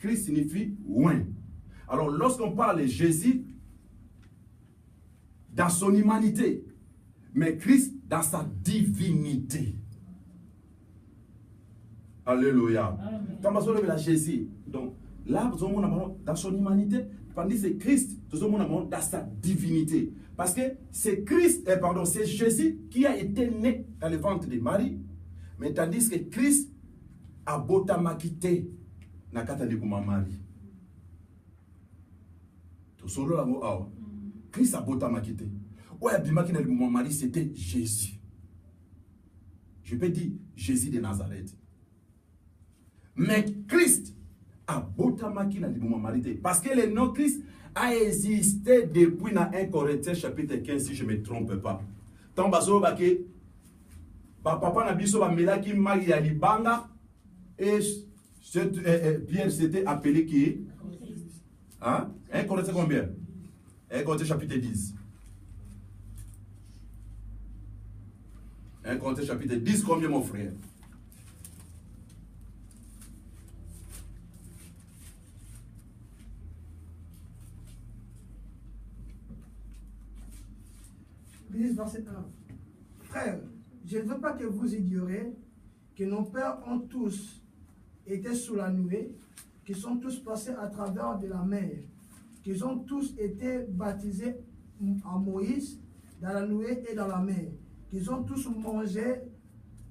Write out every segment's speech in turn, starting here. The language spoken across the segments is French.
Christ signifie oint. Alors, lorsqu'on parle de Jésus, dans son humanité, mais Christ dans sa divinité. Alléluia. Quand on parle de Jésus, donc là, dans son humanité, tandis que c'est Christ, dans sa divinité. Parce que c'est Christ, c'est Jésus qui a été né dans le ventre de Marie, mais tandis que Christ a botamakité na kata de Marie. Tout solo la mo awa. Christ a botamakité. Ouais, bimaki na Marie, c'était Jésus. Je peux dire Jésus de Nazareth. Mais Christ a botamaki na Marie. Parce que le nom Christ a existé depuis dans 1 Corinthiens chapitre 15, si je ne me trompe pas. Tant bazo bake papa na biso ba melaki magi ya libanga et Pierre s'était appelé qui? Hein? 1 Corinthiens combien? 1 Corinthiens chapitre 10. 1 Corinthiens chapitre 10, combien mon frère? Verset 1. Frères, je ne veux pas que vous ignorez que nos pères ont tous été sous la nuée, qu'ils sont tous passés à travers de la mer, qu'ils ont tous été baptisés à Moïse dans la nuée et dans la mer, qu'ils ont tous mangé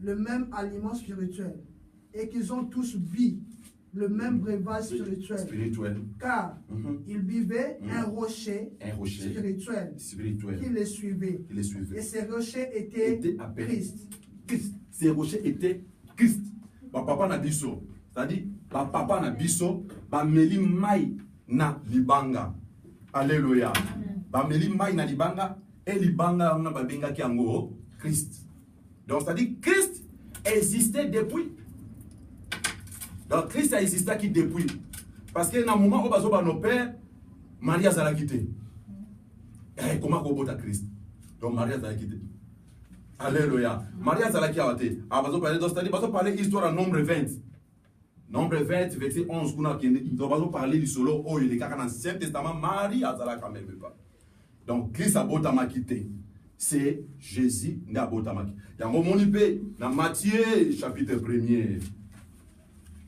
le même aliment spirituel et qu'ils ont tous bu le même breuvage spirituel. Car ils buvaient un rocher spirituel qui les suivait. Et ces rochers étaient Christ. Ces rochers étaient Christ. Papa na biso. C'est-à-dire, papa na biso, ba meli mai na libanga. Alléluia. Ba meli mai na libanga, et libanga on a ba benga ki ango Christ. Donc c'est-à-dire Christ existait depuis. Donc Christ a existé qui depuis. Parce que dans le moment où on a nos pères, Marie a quitté. Et comment on a Christ? Donc Marie a quitté. Alléluia. Marie a quitté. On va parler histoire en nombre 20. Nombre 20, verset 11. On va parler du solo. Oh, il est dans l'Ancien Testament. Marie a quand même pas. Donc Christ a quitté. C'est Jésus qui a quitté. Dans Matthieu chapitre 1er.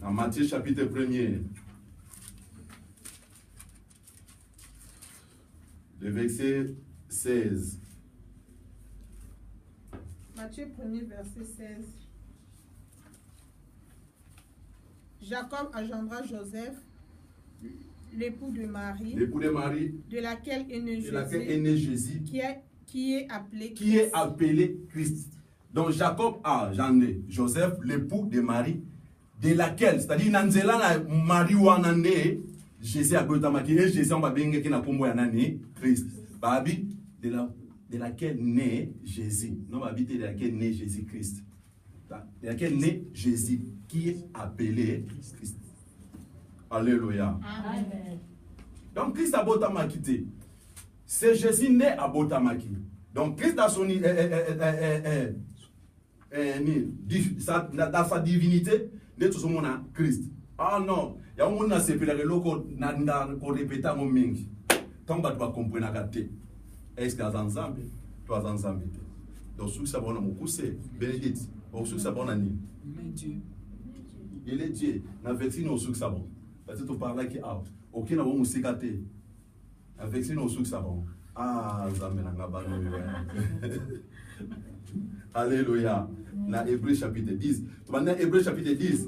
Dans Matthieu chapitre 1er, le verset 16. Matthieu 1er, verset 16. Jacob engendra Joseph, l'époux de Marie, de laquelle est né Jésus, qui est appelé Christ. Donc Jacob a engendré Joseph, l'époux de Marie, de laquelle, c'est-à-dire Nanzela na Marie wanande Jésus a botamaki et Jésus on va benga ki na kombo ya nani Christ. Babi de laquelle naît Jésus. Non babi de laquelle naît Jésus Christ. De laquelle naît Jésus qui est appelé Christ. Alléluia. Amen. Donc Christ a botamaki. C'est Jésus né à botamaki. Donc Christ a son dans sa divinité de tout ce monde à Christ. Ah non, il y a un monde qui s'est loko nanda ko répéter mon mingi. Tant que tu vas comprendre la tête. Est-ce que ensemble, tu as ensemble. Donc ce que ça va nous pousser, Bénédicte. Donc ce que ça va nous. Il est Dieu. Na versi no ce que ça va. Parce que tu parles qui a. OK na bon musikate. Avec si no ce que ça va. Ah, zamena ngabano. Alléluia. Dans Hébreu chapitre 10. Dans Hébreu chapitre 10.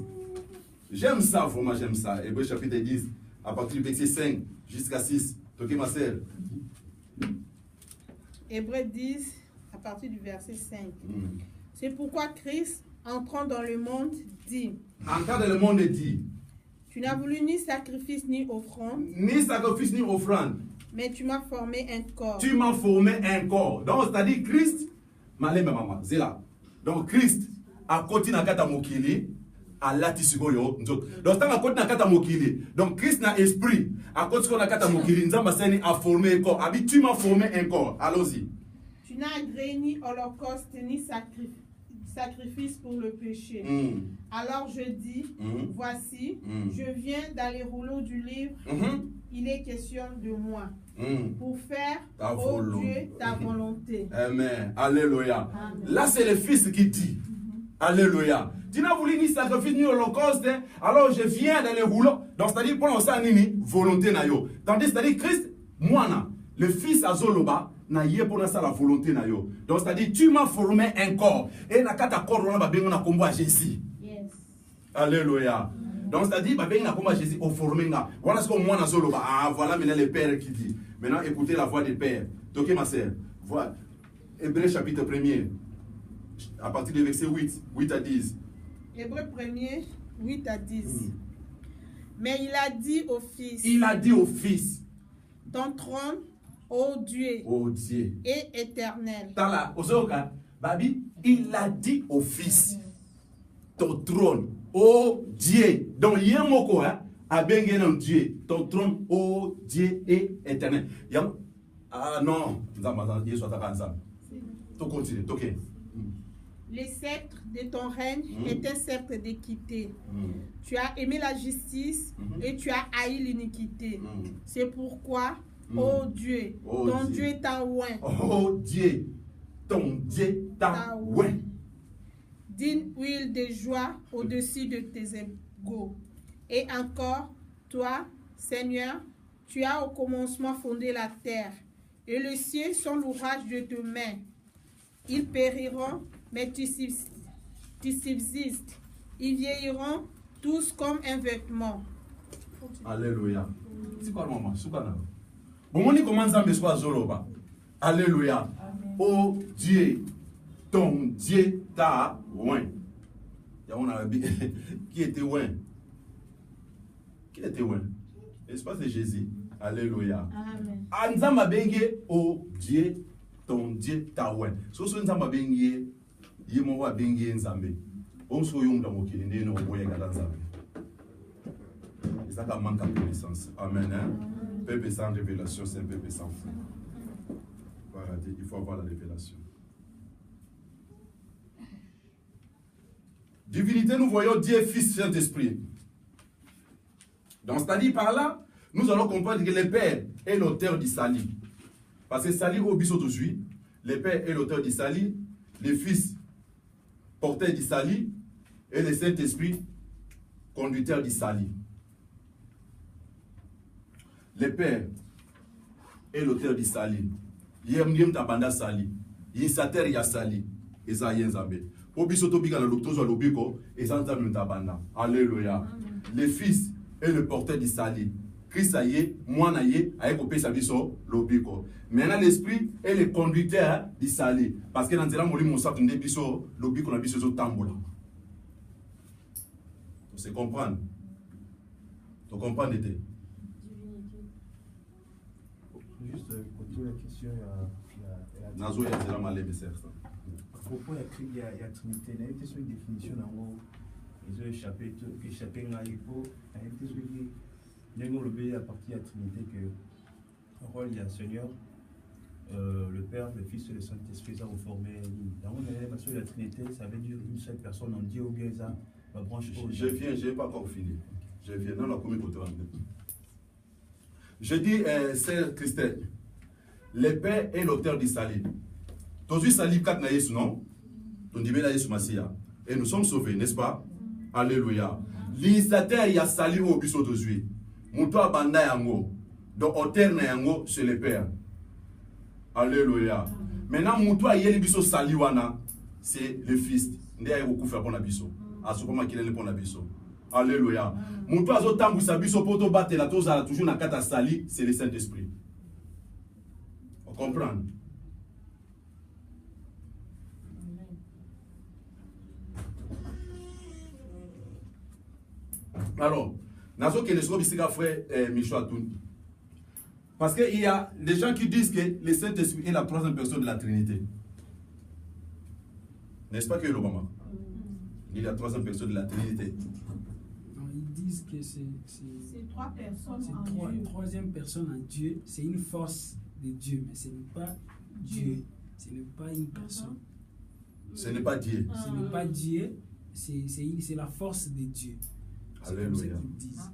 J'aime ça, vraiment, j'aime ça. Hébreu chapitre 10, à partir du verset 5 jusqu'à 6. Ok, ma sœur? Hébreu 10, à partir du verset 5. C'est pourquoi Christ, entrant dans le monde, dit. Entrant dans le monde, dit. Tu n'as voulu ni sacrifice ni offrande. Ni sacrifice ni offrande. Mais tu m'as formé un corps. Tu m'as formé un corps. Donc, c'est-à-dire Christ, malé maman, c'est là. Donc, Christ, à côté de la mokili, à l'atisigoyo. Donc, à côté de la mokili. Donc, Christ n'a esprit. À côté de la mokili, nous a formé un corps. Abi, tu m'as formé un corps. Allons-y. Tu n'as agréé ni holocauste ni sacrifice pour le péché. Alors je dis, voici, je viens dans les rouleaux du livre, il est question de moi, pour faire, ô Dieu, ta volonté. Amen. Alléluia. Amen. Là, c'est le Fils qui dit. Alléluia. Tu n'as voulu ni sacrifice ni holocauste, hein? Alors je viens dans les rouleaux. Donc, c'est-à-dire, pour l'instant, ni volonté na yo. Tandis, c'est-à-dire, Christ, moi, le Fils à Zoloba, na yé pour la volonté na yo. Donc, c'est-à-dire, tu m'as formé un corps. Et na kata corps, on a bien on a combat Jésus. Yes. Alléluia. Donc, c'est-à-dire, on a combat Jésus au formé. Voilà ce que moi, na Zoloba. Ah, voilà maintenant le Père qui dit. Maintenant, écoutez la voix du Père. Ok, ma sœur. Voilà. Hébreux chapitre 1er. À partir du verset 8 à 10. Hébreux 1er, 8 à 10. Mais il a dit au Fils. Il a dit au Fils. Ton trône, ô Dieu. Ô Dieu. Et éternel. Tala, Ozoka, Babi, il a dit au Fils. Ton trône, ô Dieu. Donc, il y a un mot quoi, à Bengen Dieu. Ton trône, ô Dieu et éternel. Ah non, nous avons dit soit ensemble. Tu continues, ok. Les sceptres de ton règne étaient sceptres d'équité. Tu as aimé la justice et tu as haï l'iniquité. C'est pourquoi, ô Dieu, ton Dieu t'a oint. Oh Dieu, ton Dieu t'a oint. D'une huile de joie au-dessus de tes égaux. Et encore, toi, Seigneur, tu as au commencement fondé la terre, et les cieux sont l'ouvrage de tes mains. Ils périront, mais tu subsistes. Ils vieilliront tous comme un vêtement. Alléluia. C'est quoi le moment? Bon, on y commence à me soit zoloba. Alléluia. Oh Dieu, ton Dieu t'a oint. Qui était oint? Qui était oint? L'espace de Jésus. Alléluia. Amen. Anzamba bengue, oh Dieu, ton Dieu t'a oint. So nzamba bengue, yemo wa bengue nzambe. On so yum dans mokili ne no boye gala nzambe. Ça manque de connaissance. Amen. Hein? Peuple sans révélation, c'est un peuple sans foi. Voilà, il faut avoir la révélation. Divinité, nous voyons Dieu, Fils, Saint-Esprit. Donc, c'est-à-dire par là, nous allons comprendre que le Père est l'auteur du salut. Parce que salut au biseau d'aujourd'hui, le Père est l'auteur du salut, le Fils, porteur du salut, et le Saint-Esprit, conducteur du salut. Le Père est l'auteur du salut. Yem tabanda sali. Yisater ya sali. Eza yenzambe. Obiso tobiga na loktozo lobiko. Eza nzambe tabanda. Alléluia. Le Fils est le porteur du salut. Christ aye, moi aye, aye kopé sa biso lobiko. Maintenant l'Esprit est le conducteur du salut. Parce que dans zela moli monsa tunde biso lobiko na biso zo tambola. Tu comprends? Tu comprends l'été? Juste pour la question, Nazo ya zela malé de certes. à propos il y a Trinité, il y a une définition en haut, ils ont échappé à l'époque, il y a une à partir de la Trinité que rôle il y a Seigneur, le Père, le Fils et le Saint-Esprit, ça vous formez. Dans la Trinité, ça veut dire une seule personne en Dieu ou bien ça, la branche. Je viens, je n'ai pas encore fini. Je viens dans la commune côté. Je dis, c'est Christelle, le Père est l'auteur du salut. Tous les salut 4 na Yesu, non? On dit bien Yesu Massia. Et nous sommes sauvés, n'est-ce pas? Alléluia. L'initiateur y a salut au biseau d'aujourd'hui. Moutoua banda yango. Donc, auteur na yango, c'est le Père. Alléluia. Maintenant, Moutoua yeli biseau salut wana, c'est le Fils. Ndé aye beaucoup faire pour la biseau. Asopoma qu'il est pour la biseau. Alléluia. Moutoua zo tambu sa biseau poto bate la toza la toujours na kata sali, c'est le Saint-Esprit. On comprend? Alors, nazo que les frère Michel. Parce qu'il y a des gens qui disent que le Saint-Esprit est la troisième personne de la Trinité. N'est-ce pas que l'Obama? Il est la troisième personne de la Trinité. Non, ils disent que c'est trois personnes en Dieu. Dieu. Troisième personne en Dieu, c'est une force de Dieu, mais ce n'est pas Dieu, ce n'est pas une personne. Ce n'est pas Dieu. Ce n'est pas Dieu, c'est la force de Dieu. C'est comme ça Alléluia. qu'ils disent.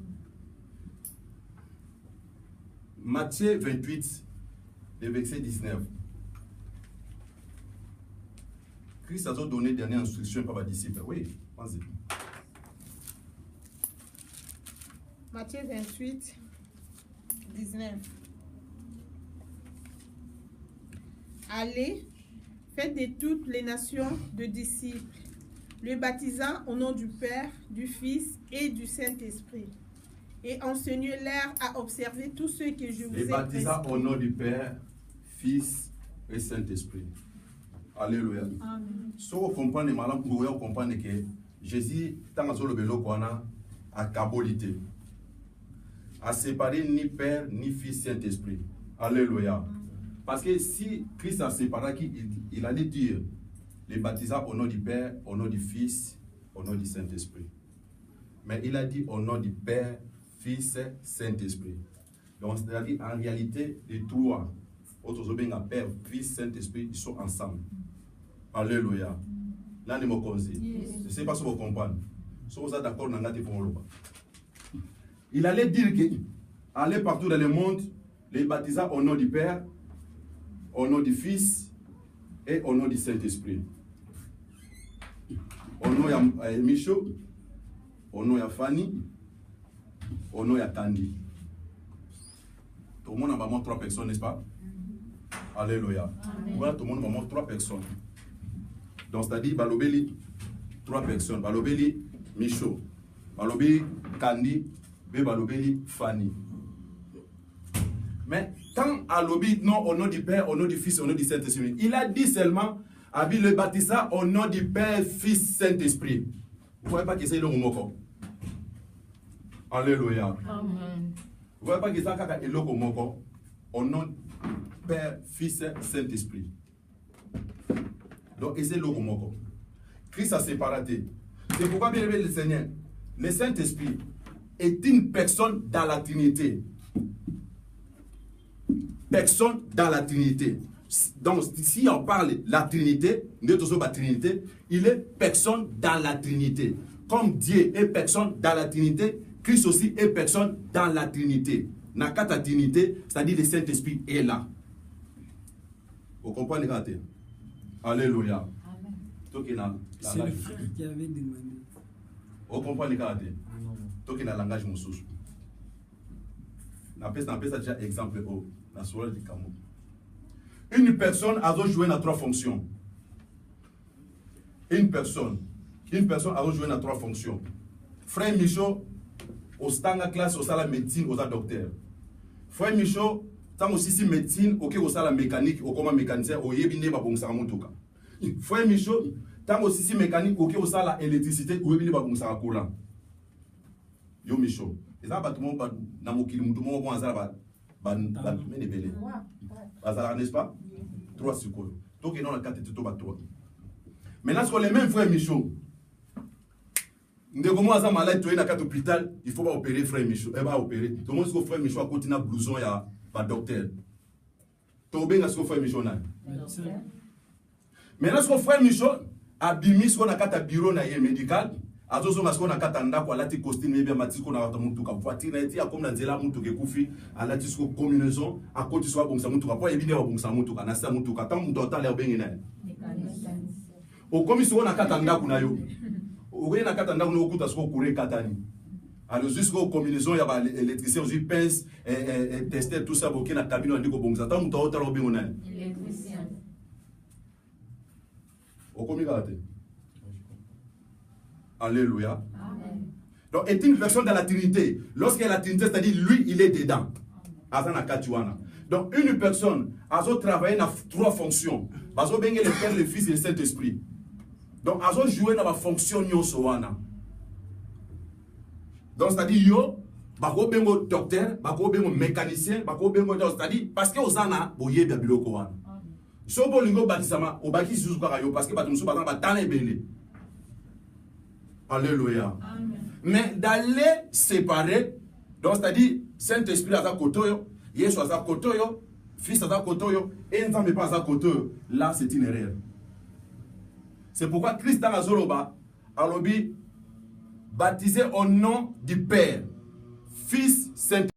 Matthieu 28, le verset 19. Christ a donné dernière instruction par les disciples. Oui, vas-y. Matthieu 28, 19. Allez, faites de toutes les nations de disciples, le baptisant au nom du Père, du Fils et du Saint-Esprit, et enseignez-leur à observer tout ce que je vous ai Et baptisant prescrit. au nom du Père, Fils et Saint-Esprit. Alléluia. Si vous comprenez, madame, vous comprenez que Jésus, tant que le bélo qu'on a cabolité, a séparé ni Père, ni Fils, Saint-Esprit. Alléluia. Parce que si Christ a séparé, il allait dire les baptisants au nom du Père, au nom du Fils, au nom du Saint-Esprit. Mais il a dit au nom du Père, Fils, Saint-Esprit. Donc, c'est-à-dire en réalité, les trois, autres bien Père, Fils, Saint-Esprit, ils sont ensemble. Alléluia. Là, nous me conseille. Je ne sais pas si vous comprenez. Si vous êtes d'accord, nous avons. Il allait dire que allez partout dans le monde, les baptisants au nom du Père, au nom du Fils et au nom du Saint-Esprit. Au nom de Micho, au nom de Fanny, au nom de Tandy. Tout le monde a vraiment 3 personnes, n'est-ce pas? Alléluia. Voilà, tout le monde a vraiment 3 personnes. Donc, c'est-à-dire, Balobeli, 3 personnes. Balobeli, Micho. Balobeli, Candy. Balobeli, Fanny. Mais quand Alobi, non, au nom du Père, au nom du Fils, au nom du Saint-Esprit, il a dit seulement, Abi le baptisa au nom du Père, Fils, Saint-Esprit. Vous ne voyez pas que c'est le mot. Alléluia. Amen. Vous ne voyez pas que c'est le mot au nom du Père, Fils, Saint-Esprit. Donc, c'est le mot. Christ a séparé. C'est pourquoi, bien aimé le Seigneur, le Saint-Esprit est une personne dans la Trinité. Personne dans la Trinité. Donc, si on parle de la Trinité, il est personne dans la Trinité. Comme Dieu est personne dans la Trinité, Christ aussi est personne dans la Trinité. Nakata Trinité, c'est-à-dire le Saint-Esprit est là. Vous comprenez? Alléluia. C'est le frère qui avait demandé. Vous comprenez? Donc, il y a un langage moussous. On appelle ça déjà exemple. Une personne a joué dans 3 fonctions. Une personne a joué dans 3 fonctions. Frère Michaud, au stanga classe, au salle médecine, au salle docteur. Frère Michaud, tant aussi médecine, au salle mécanique, au comment mécanicien, au yébine, ba bongsa mutuka. Frère Michaud, tant aussi mécanique, au salle électricité, au yébine, ba bongsa courant. Yo Michaud. Et ça, tout le monde, dans mon kilim, tout le monde, n'est-ce pas? 3 secondes. Donc, il y a 4 et 3. Maintenant, sur les mêmes frères Michaud, il faut pas opérer frère Michaud. Il va opérer. Tout le monde dit que frère Michaud a continué à blouson, il y a un docteur. Tout le monde dit que frère Michaud a. Maintenant, sur frère Michaud, a bimi sur un bureau médical. Azozo ngasko na katanda kwa lati costume bien matiko na watamuntu ka voiture na eti akomna nzela muntu ke kufi alati sko combinaison akoti so bongsa muntu ka po ebine wa bongsa muntu ka na sa muntu ka tam muntu otale obenge na o komisio na katanda kuna yo o na katanda kuna okuta sko kure katani alors jusqu'au combinaison ya ba électricien aussi pince tester tout ça boké na cabine ndiko bongsa tam muntu otale obenge na électricien o komika te. Alléluia. Amen. Donc, est une personne dans la Trinité. Lorsqu'il y a la Trinité, c'est-à-dire lui, il est dedans. Donc, une personne a travaillé dans 3 fonctions. Il a le Père, le Fils et le Saint-Esprit. Donc, il a joué dans la fonction. Donc, c'est-à-dire, yo, il docteur, il mécanicien, c'est-à-dire, parce que Osana, il y a des biloko. Si vous avez un bâtiment, vous avez un parce que vous avez un Alléluia. Amen. Mais d'aller séparer, donc c'est-à-dire Saint-Esprit à sa côté, Jésus à sa côté, Fils à sa côté, et Nzambe pas à sa côté, là c'est une erreur. C'est pourquoi Christ dans la Zoloba a baptisé au nom du Père, Fils, Saint